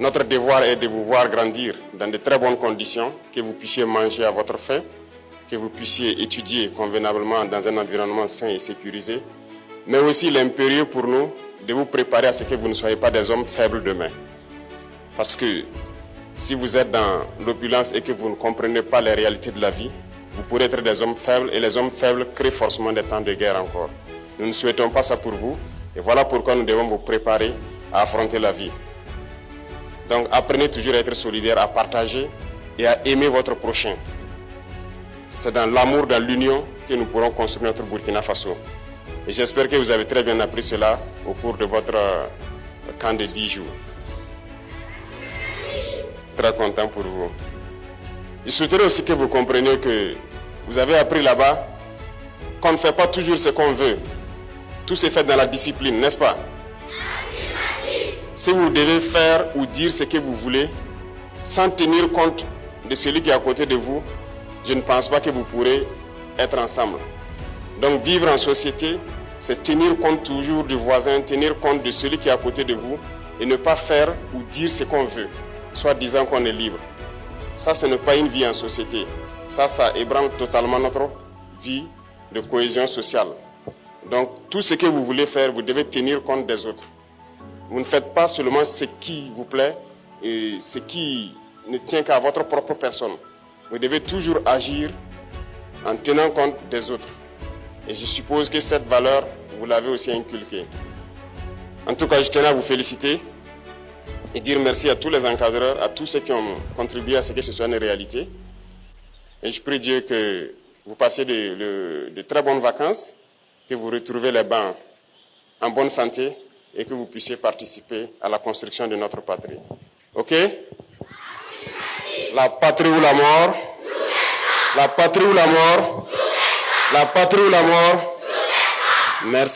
Notre devoir est de vous voir grandir dans de très bonnes conditions, que vous puissiez manger à votre faim, que vous puissiez étudier convenablement dans un environnement sain et sécurisé, mais aussi l'impérieux pour nous de vous préparer à ce que vous ne soyez pas des hommes faibles demain. Parce que si vous êtes dans l'opulence et que vous ne comprenez pas les réalités de la vie, vous pourrez être des hommes faibles et les hommes faibles créent forcément des temps de guerre encore. Nous ne souhaitons pas ça pour vous et voilà pourquoi nous devons vous préparer à affronter la vie. Donc apprenez toujours à être solidaire, à partager et à aimer votre prochain. C'est dans l'amour, dans l'union que nous pourrons construire notre Burkina Faso. Et j'espère que vous avez très bien appris cela au cours de votre camp de 10 jours. Très content pour vous. Je souhaiterais aussi que vous compreniez que vous avez appris là-bas qu'on ne fait pas toujours ce qu'on veut. Tout se fait dans la discipline, n'est-ce pas? Si vous devez faire ou dire ce que vous voulez, sans tenir compte de celui qui est à côté de vous, je ne pense pas que vous pourrez être ensemble. Donc vivre en société, c'est tenir compte toujours du voisin, tenir compte de celui qui est à côté de vous et ne pas faire ou dire ce qu'on veut, soit disant qu'on est libre. Ça, ce n'est pas une vie en société. Ça ébranle totalement notre vie de cohésion sociale. Donc tout ce que vous voulez faire, vous devez tenir compte des autres. Vous ne faites pas seulement ce qui vous plaît et ce qui ne tient qu'à votre propre personne. Vous devez toujours agir en tenant compte des autres. Et je suppose que cette valeur, vous l'avez aussi inculquée. En tout cas, je tiens à vous féliciter et dire merci à tous les encadreurs, à tous ceux qui ont contribué à ce que ce soit une réalité. Et je prie Dieu que vous passiez de très bonnes vacances, que vous retrouvez les bancs en bonne santé et que vous puissiez participer à la construction de notre patrie. Ok? La patrie ou la mort? La patrie ou la mort? La patrie ou la mort? Merci.